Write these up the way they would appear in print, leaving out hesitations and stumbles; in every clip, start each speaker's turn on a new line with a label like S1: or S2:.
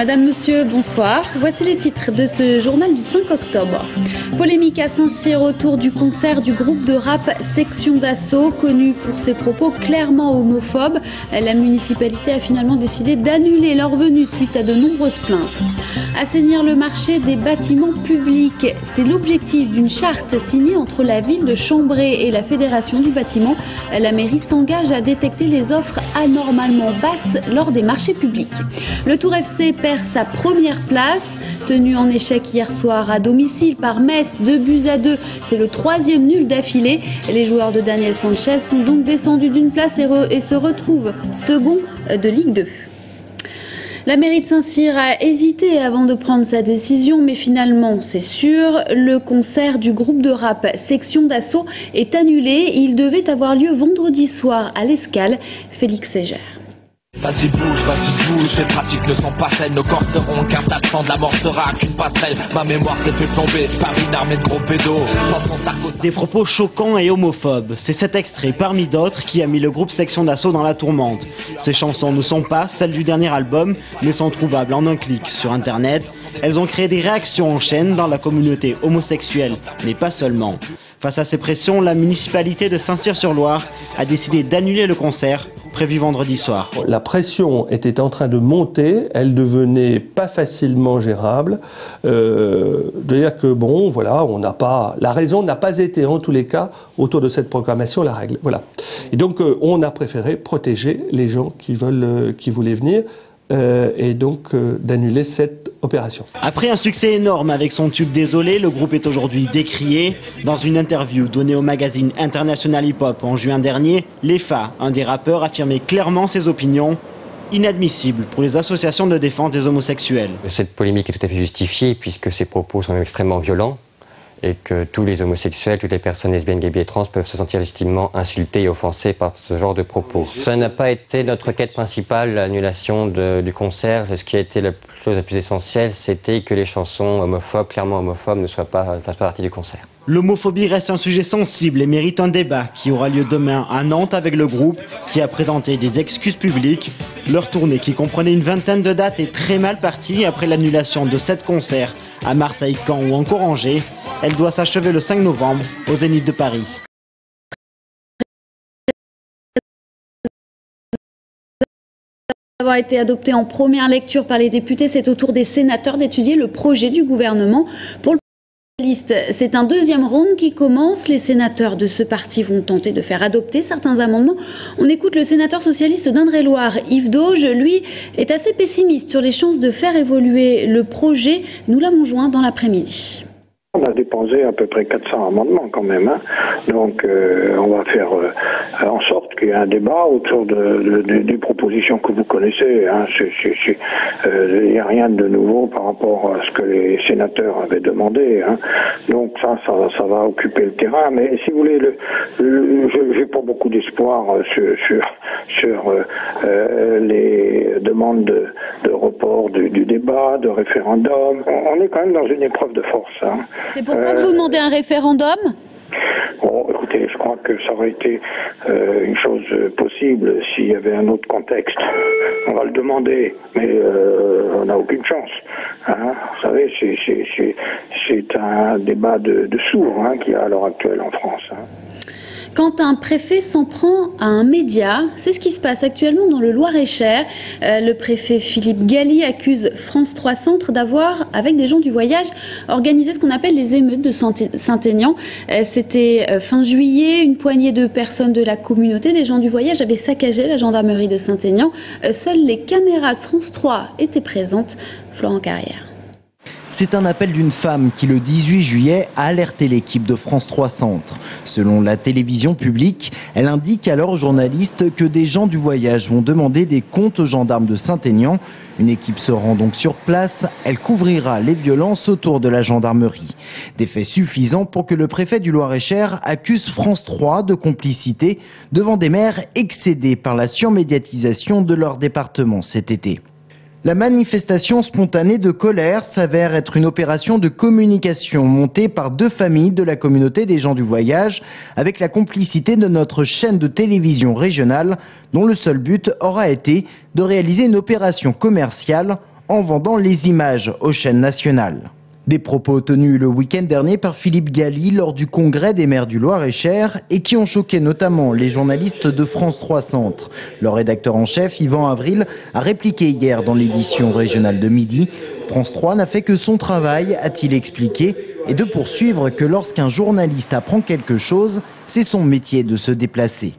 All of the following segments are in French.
S1: Madame, Monsieur, bonsoir. Voici les titres de ce journal du 5 octobre. Polémique à Saint-Cyr autour du concert du groupe de rap Section d'Assaut, connu pour ses propos clairement homophobes. La municipalité a finalement décidé d'annuler leur venue suite à de nombreuses plaintes. Assainir le marché des bâtiments publics, c'est l'objectif d'une charte signée entre la ville de Chambray et la Fédération du bâtiment. La mairie s'engage à détecter les offres anormalement basses lors des marchés publics. Le Tour FC perd sa première place, tenu en échec hier soir à domicile par Metz, 2-2. C'est le 3e nul d'affilée. Les joueurs de Daniel Sanchez sont donc descendus d'une place et se retrouvent second de Ligue 2. La mairie de Saint-Cyr a hésité avant de prendre sa décision, mais finalement, c'est sûr, le concert du groupe de rap Section d'Assaut est annulé. Il devait avoir lieu vendredi soir à l'Escale. Félix Ségère.
S2: Vas-y bouge, les pratiques ne sont pas saines, nos corps seront qu'un tas de sang, de la mort sera qu'une passerelle. Ma mémoire s'est fait plomber par une armée de gros pédos.
S3: Des propos choquants et homophobes, c'est cet extrait parmi d'autres qui a mis le groupe Section d'Assaut dans la tourmente. Ces chansons ne sont pas celles du dernier album, mais sont trouvables en un clic sur internet. Elles ont créé des réactions en chaîne dans la communauté homosexuelle, mais pas seulement. Face à ces pressions, la municipalité de Saint-Cyr-sur-Loire a décidé d'annuler le concert prévu vendredi soir.
S4: La pression était en train de monter, elle devenait pas facilement gérable. De dire que bon, voilà, la raison n'a pas été en tous les cas autour de cette proclamation la règle. Voilà. Et donc on a préféré protéger les gens qui voulaient venir. Et donc d'annuler cette opération.
S3: Après un succès énorme avec son tube Désolé, le groupe est aujourd'hui décrié. Dans une interview donnée au magazine International Hip Hop en juin dernier, Lefa, un des rappeurs, affirmait clairement ses opinions. Inadmissible pour les associations de défense des homosexuels.
S5: Cette polémique est tout à fait justifiée puisque ces propos sont extrêmement violents et que tous les homosexuels, toutes les personnes lesbiennes, gays et trans peuvent se sentir légitimement insultés et offensés par ce genre de propos. Ça n'a pas été notre quête principale, l'annulation du concert. Ce qui a été la chose la plus essentielle, c'était que les chansons homophobes, clairement homophobes, ne fassent pas partie du concert.
S3: L'homophobie reste un sujet sensible et mérite un débat qui aura lieu demain à Nantes avec le groupe qui a présenté des excuses publiques. Leur tournée, qui comprenait une vingtaine de dates, est très mal partie après l'annulation de 7 concerts à Marseille, Caen ou encore Angers. Elle doit s'achever le 5 novembre au Zénith de Paris.
S1: Avoir été adopté en première lecture par les députés, c'est au tour des sénateurs d'étudier le projet du gouvernement pour le liste. C'est un deuxième round qui commence. Les sénateurs de ce parti vont tenter de faire adopter certains amendements. On écoute le sénateur socialiste d'Indre-et-Loire, Yves Dauge. Lui est assez pessimiste sur les chances de faire évoluer le projet. Nous l'avons joint dans l'après-midi.
S6: On a dépensé à peu près 400 amendements quand même. Donc on va faire en sorte qu'il y ait un débat autour des propositions que vous connaissez. Il n'y a rien de nouveau par rapport à ce que les sénateurs avaient demandé. Donc ça va occuper le terrain. Mais si vous voulez, j'ai pas beaucoup d'espoir sur les demandes de report du débat, de référendum. On est quand même dans une épreuve de force.
S1: C'est pour ça que vous demandez un référendum ?
S6: Bon, écoutez, je crois que ça aurait été une chose possible s'il y avait un autre contexte. On va le demander, mais on n'a aucune chance. Vous savez, c'est un débat de sourds qu'il y a à l'heure actuelle en France.
S1: Quand un préfet s'en prend à un média, c'est ce qui se passe actuellement dans le Loir-et-Cher. Le préfet Philippe Galli accuse France 3 Centre d'avoir, avec des gens du voyage, organisé ce qu'on appelle les émeutes de Saint-Aignan. C'était fin juillet, une poignée de personnes de la communauté, des gens du voyage, avaient saccagé la gendarmerie de Saint-Aignan. Seules les caméras de France 3 étaient présentes. Florent Carrière.
S7: C'est un appel d'une femme qui, le 18 juillet, a alerté l'équipe de France 3 Centre. Selon la télévision publique, elle indique alors aux journalistes que des gens du voyage vont demander des comptes aux gendarmes de Saint-Aignan. Une équipe se rend donc sur place. Elle couvrira les violences autour de la gendarmerie. Des faits suffisants pour que le préfet du Loir-et-Cher accuse France 3 de complicité devant des maires excédés par la surmédiatisation de leur département cet été. La manifestation spontanée de colère s'avère être une opération de communication montée par 2 familles de la communauté des gens du voyage avec la complicité de notre chaîne de télévision régionale dont le seul but aura été de réaliser une opération commerciale en vendant les images aux chaînes nationales. Des propos tenus le week-end dernier par Philippe Galli lors du congrès des maires du Loir-et-Cher et qui ont choqué notamment les journalistes de France 3 Centre. Le rédacteur en chef, Yvan Avril, a répliqué hier dans l'édition régionale de midi. France 3 n'a fait que son travail, a-t-il expliqué, et de poursuivre que lorsqu'un journaliste apprend quelque chose, c'est son métier de se déplacer.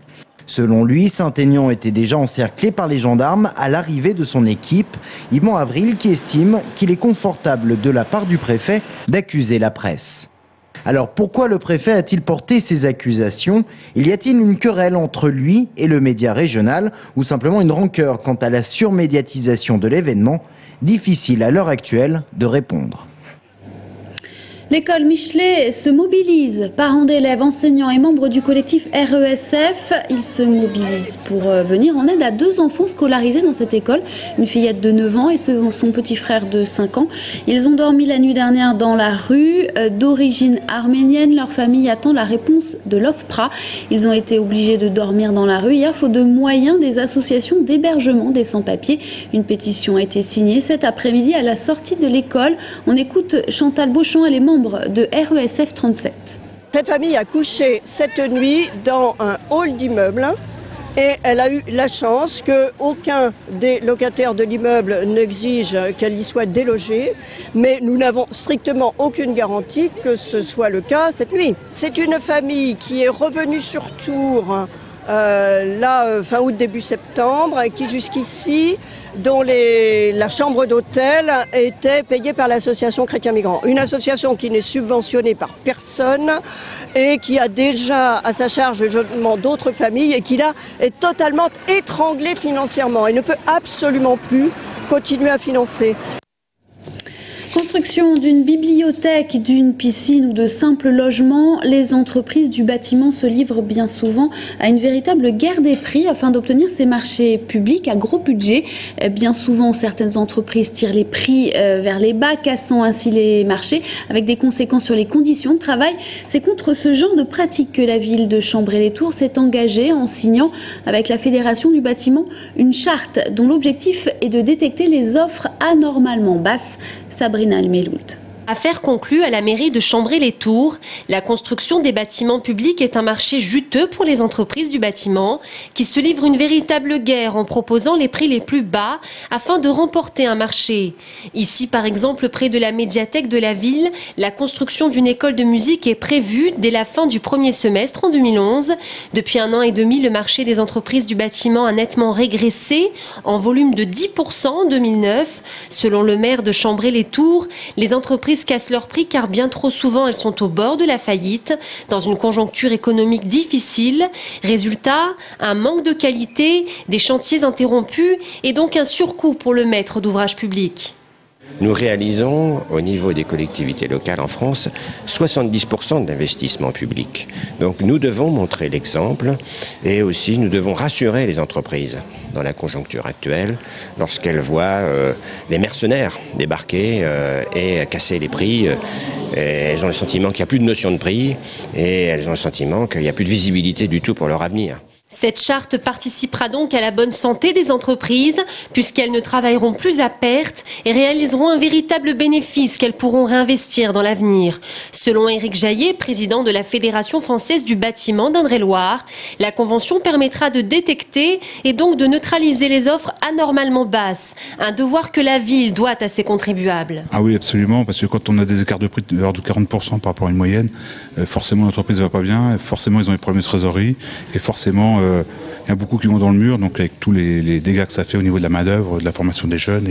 S7: Selon lui, Saint-Aignan était déjà encerclé par les gendarmes à l'arrivée de son équipe. Yvan Avril qui estime qu'il est confortable de la part du préfet d'accuser la presse. Alors pourquoi le préfet a-t-il porté ces accusations? Y a-t-il une querelle entre lui et le média régional ou simplement une rancœur quant à la surmédiatisation de l'événement? Difficile à l'heure actuelle de répondre.
S1: L'école Michelet se mobilise. Parents d'élèves, enseignants et membres du collectif RESF, ils se mobilisent pour venir en aide à 2 enfants scolarisés dans cette école. Une fillette de 9 ans et son petit frère de 5 ans. Ils ont dormi la nuit dernière dans la rue. D'origine arménienne, leur famille attend la réponse de l'OFPRA. Ils ont été obligés de dormir dans la rue hier, faute de moyens des associations d'hébergement des sans-papiers. Une pétition a été signée cet après-midi à la sortie de l'école. On écoute Chantal Beauchamp, elle est membre de RESF 37.
S8: Cette famille a couché cette nuit dans un hall d'immeuble et elle a eu la chance qu'aucun des locataires de l'immeuble n'exige qu'elle y soit délogée, mais nous n'avons strictement aucune garantie que ce soit le cas cette nuit. C'est une famille qui est revenue sur Tours fin août, début septembre, et qui jusqu'ici, dont la chambre d'hôtel était payée par l'association Chrétiens Migrants. Une association qui n'est subventionnée par personne et qui a déjà à sa charge le logement d'autres familles et qui là est totalement étranglée financièrement et ne peut absolument plus continuer à financer.
S1: Construction d'une bibliothèque, d'une piscine ou de simples logements, les entreprises du bâtiment se livrent bien souvent à une véritable guerre des prix afin d'obtenir ces marchés publics à gros budget. Bien souvent, certaines entreprises tirent les prix vers les bas, cassant ainsi les marchés avec des conséquences sur les conditions de travail. C'est contre ce genre de pratique que la ville de Chambray-les-Tours s'est engagée en signant avec la Fédération du bâtiment une charte dont l'objectif est de détecter les offres anormalement basses. Sabrina Almeloult.
S9: Affaire conclue à la mairie de Chambray-les-Tours, la construction des bâtiments publics est un marché juteux pour les entreprises du bâtiment qui se livrent une véritable guerre en proposant les prix les plus bas afin de remporter un marché. Ici, par exemple, près de la médiathèque de la ville, la construction d'une école de musique est prévue dès la fin du premier semestre en 2011. Depuis 1 an et demi, le marché des entreprises du bâtiment a nettement régressé en volume de 10% en 2009. Selon le maire de Chambray-les-Tours, les entreprises cassent leurs prix car bien trop souvent elles sont au bord de la faillite dans une conjoncture économique difficile. Résultat, un manque de qualité, des chantiers interrompus et donc un surcoût pour le maître d'ouvrage public.
S10: Nous réalisons au niveau des collectivités locales en France 70% d'investissement public. Donc nous devons montrer l'exemple et aussi nous devons rassurer les entreprises dans la conjoncture actuelle lorsqu'elles voient les mercenaires débarquer et casser les prix. Elles ont le sentiment qu'il n'y a plus de notion de prix et elles ont le sentiment qu'il n'y a plus de visibilité du tout pour leur avenir.
S9: Cette charte participera donc à la bonne santé des entreprises puisqu'elles ne travailleront plus à perte et réaliseront un véritable bénéfice qu'elles pourront réinvestir dans l'avenir. Selon Éric Jaillet, président de la Fédération française du bâtiment d'Indre-et-Loire, la convention permettra de détecter et donc de neutraliser les offres anormalement basses, un devoir que la ville doit à ses contribuables.
S11: Ah oui, absolument, parce que quand on a des écarts de prix de l'ordre de 40% par rapport à une moyenne, forcément l'entreprise ne va pas bien, forcément ils ont des problèmes de trésorerie et forcément il y a beaucoup qui vont dans le mur, donc avec tous les dégâts que ça fait au niveau de la main-d'œuvre, de la formation des jeunes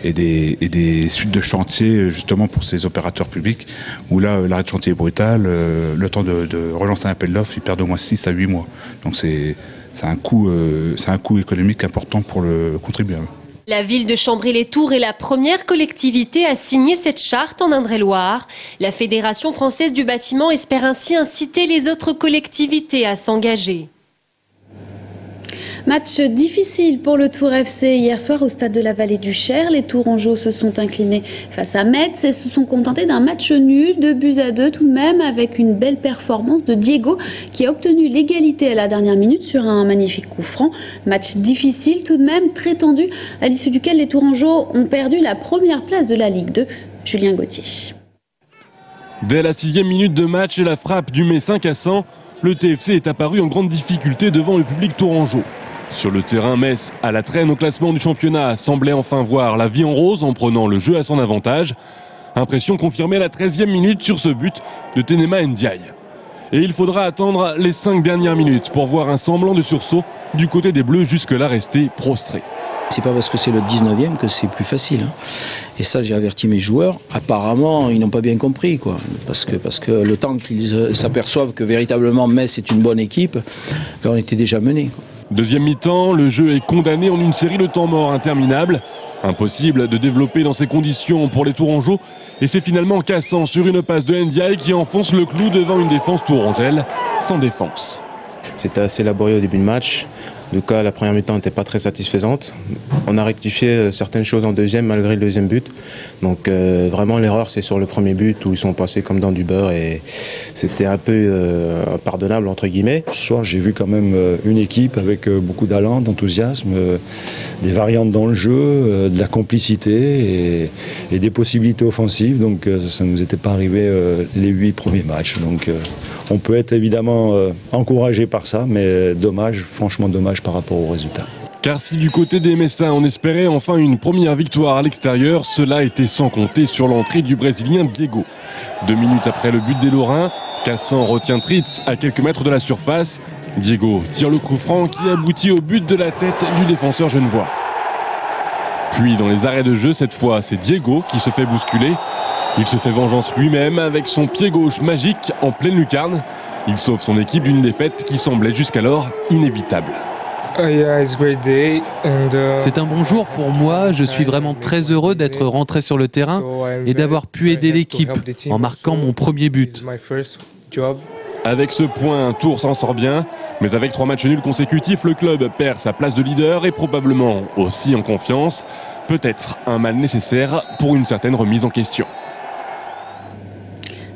S11: et des suites de chantier justement pour ces opérateurs publics, où là l'arrêt de chantier est brutal, le temps de relancer un appel d'offres, ils perdent au moins 6 à 8 mois. Donc c'est un coût économique important pour le contribuable.
S9: La ville de Chambray-les-Tours est la première collectivité à signer cette charte en Indre-et-Loire. La Fédération française du bâtiment espère ainsi inciter les autres collectivités à s'engager.
S1: Match difficile pour le Tour FC hier soir au stade de la Vallée du Cher. Les Tourangeaux se sont inclinés face à Metz et se sont contentés d'un match nul, 2-2 tout de même, avec une belle performance de Diego qui a obtenu l'égalité à la dernière minute sur un magnifique coup franc. Match difficile tout de même, très tendu, à l'issue duquel les Tourangeaux ont perdu la première place de la Ligue 2. Julien Gauthier.
S12: Dès la 6e minute de match et la frappe du Messin cassant, le TFC est apparu en grande difficulté devant le public tourangeau. Sur le terrain, Metz, à la traîne au classement du championnat, semblait enfin voir la vie en rose en prenant le jeu à son avantage. Impression confirmée à la 13e minute sur ce but de Tenema Ndiaye. Et il faudra attendre les 5 dernières minutes pour voir un semblant de sursaut du côté des Bleus, jusque-là restés prostrés.
S13: C'est pas parce que c'est le 19e que c'est plus facile. Et ça, j'ai averti mes joueurs. Apparemment, ils n'ont pas bien compris, quoi. Parce que le temps qu'ils s'aperçoivent que véritablement Metz est une bonne équipe, on était déjà menés.
S12: Deuxième mi-temps, le jeu est condamné en une série de temps morts interminables. Impossible de développer dans ces conditions pour les Tourangeaux. Et c'est finalement Cassant sur une passe de Ndiaye qui enfonce le clou devant une défense tourangelle sans défense.
S14: C'était assez laborieux au début de match. En tout cas, la première mi-temps n'était pas très satisfaisante. On a rectifié certaines choses en deuxième malgré le deuxième but. Donc vraiment l'erreur c'est sur le premier but où ils sont passés comme dans du beurre et c'était un peu impardonnable entre guillemets.
S15: Ce soir j'ai vu quand même une équipe avec beaucoup d'allant, d'enthousiasme, des variantes dans le jeu, de la complicité et des possibilités offensives. Donc ça ne nous était pas arrivé les 8 premiers matchs. Donc on peut être évidemment encouragé par ça, mais dommage, franchement dommage par rapport au résultat.
S12: Car si du côté des Messins on espérait enfin une première victoire à l'extérieur, cela était sans compter sur l'entrée du Brésilien Diego. 2 minutes après le but des Lorrains, Cassant retient Tritz à quelques mètres de la surface. Diego tire le coup franc qui aboutit au but de la tête du défenseur genevois. Puis dans les arrêts de jeu, cette fois c'est Diego qui se fait bousculer. Il se fait vengeance lui-même avec son pied gauche magique en pleine lucarne. Il sauve son équipe d'une défaite qui semblait jusqu'alors inévitable.
S16: C'est un bon jour pour moi, je suis vraiment très heureux d'être rentré sur le terrain et d'avoir pu aider l'équipe en marquant mon premier but.
S12: Avec ce point, Tours s'en sort bien, mais avec 3 matchs nuls consécutifs, le club perd sa place de leader et probablement aussi en confiance. Peut-être un mal nécessaire pour une certaine remise en question.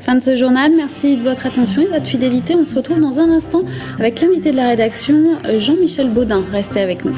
S1: Fin de ce journal, merci de votre attention et de votre fidélité. On se retrouve dans un instant avec l'invité de la rédaction, Jean-Michel Baudin. Restez avec nous.